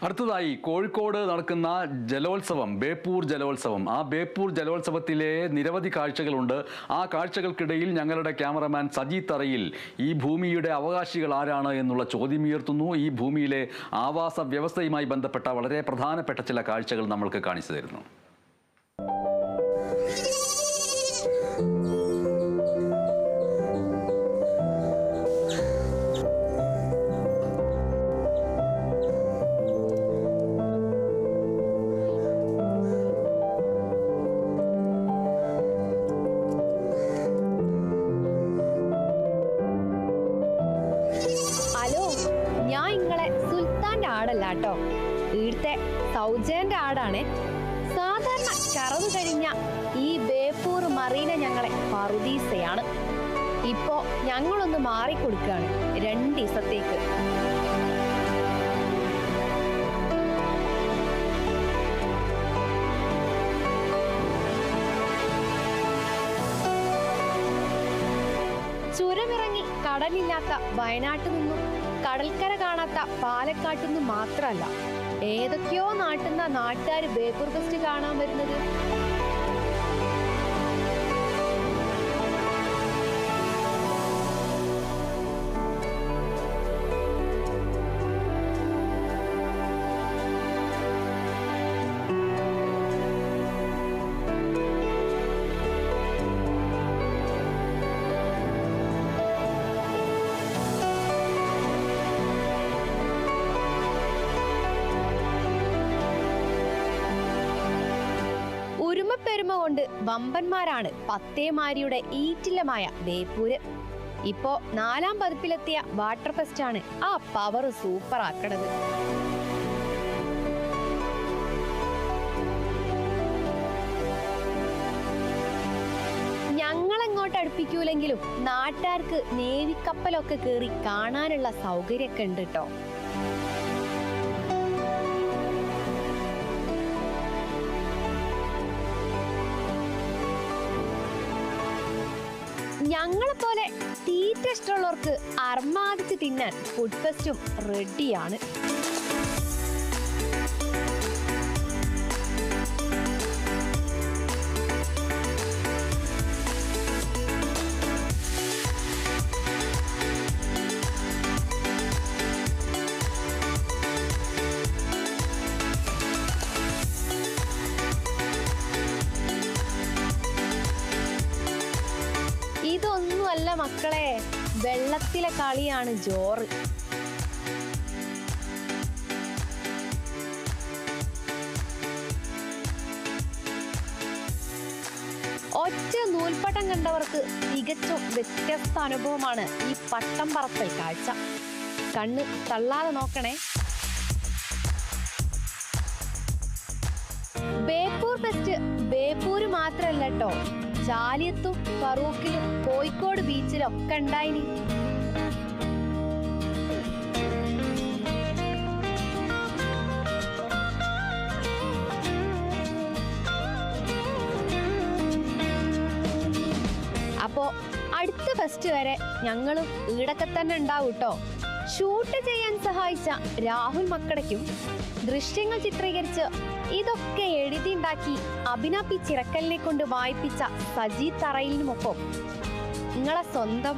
അടുത്തതായി കോഴിക്കോട് നടക്കുന്ന ജലോത്സവം, ബേപ്പൂർ ജലോത്സവം. ആ ബേപ്പൂർ ജലോത്സവത്തിലെ നിരവധി കാഴ്ചകളുണ്ട്. ആ കാഴ്ചകൾക്കിടയിൽ ഞങ്ങളുടെ ക്യാമറമാൻ സജി തറയിൽ ഈ ഭൂമിയുടെ അവകാശികൾ ആരാണ് എന്നുള്ള ചോദ്യം ഉയർത്തുന്നു. ഈ ഭൂമിയിലെ ആവാസ വ്യവസ്ഥയുമായി ബന്ധപ്പെട്ട വളരെ പ്രധാനപ്പെട്ട ചില കാഴ്ചകൾ നമ്മൾക്ക് കാണിച്ചു തരുന്നു. ആടല്ലാട്ടോ, ഇവിടുത്തെ സൗജന്റെ ആടാണ്. സാധാരണ കറവ് കഴിഞ്ഞ ഈ ബേപ്പൂർ മറീന ഞങ്ങളെ പറുദീസയാണ്. ഇപ്പോ ഞങ്ങളൊന്ന് മാറിക്കൊടുക്കുകയാണ് 2 ദിവസത്തേക്ക്. ചുരമിറങ്ങി കടലില്ലാത്ത വയനാട്ടിൽ നിന്നും കടൽക്കര കാണാത്ത പാലക്കാട്ടിൽ നിന്നും മാത്രമല്ല, ഏതൊക്കെയോ നാട്ടുന്ന നാട്ടുകാർ ബേപ്പൂർ ഫെസ്റ്റ് കാണാൻ വരുന്നത്. പെരുമ കൊണ്ട് വമ്പന്മാരാണ് പത്തേമാരിയുടെ ഈറ്റില്ലമായ ബേപ്പൂര്. ഇപ്പോ 4ാം പതിപ്പിലെത്തിയ വാട്ടർ ഫെസ്റ്റ് ആണ് ആ പവർ സൂപ്പർ ആക്കണത്. ഞങ്ങളെങ്ങോട്ട് അടുപ്പിക്കൂലെങ്കിലും നാട്ടുകാർക്ക് നേവിക്കപ്പലൊക്കെ കേറി കാണാനുള്ള സൗകര്യമൊക്കെ ഉണ്ട് കേട്ടോ. ഞങ്ങളെ പോലെ തീറ്റ ഇഷ്ടമുള്ളവർക്ക് അർമാദിച്ച് തിന്നാൻ ഫുഡ് ഫെസ്റ്റും റെഡിയാണ്. ഇതൊന്നുമല്ല മക്കളെ, വെള്ളത്തിലെ കളിയാണ് ജോറ്. ഒറ്റ നൂൽപ്പട്ടം കണ്ടവർക്ക് തികച്ചും വ്യത്യസ്ത അനുഭവമാണ് ഈ പട്ടം പറത്തൽ കാഴ്ച. കണ്ണ് തള്ളാതെ നോക്കണേ. ബേപ്പൂർ ഫെസ്റ്റ് ബേപ്പൂര് മാത്രല്ല കേട്ടോ, ചാലിയത്തും ഫറൂഖിലും കോഴിക്കോട് ബീച്ചിലും ഒക്കെ ഉണ്ടായിനി. അപ്പോ അടുത്ത ഫെസ്റ്റ് വരെ ഞങ്ങളും ഈടൊക്കെ തന്നെ ഉണ്ടാവും കേട്ടോ. ഷൂട്ട് ചെയ്യാൻ സഹായിച്ച രാഹുൽ മക്കടയ്ക്കും ദൃശ്യങ്ങൾ ചിത്രീകരിച്ച് ഇതൊക്കെ എഴുതിയുണ്ടാക്കി അഭിനപ്പി ചിറക്കലിനെ കൊണ്ട് വായിപ്പിച്ച സജി തറയിലിനുമൊപ്പം നിങ്ങളെ സ്വന്തം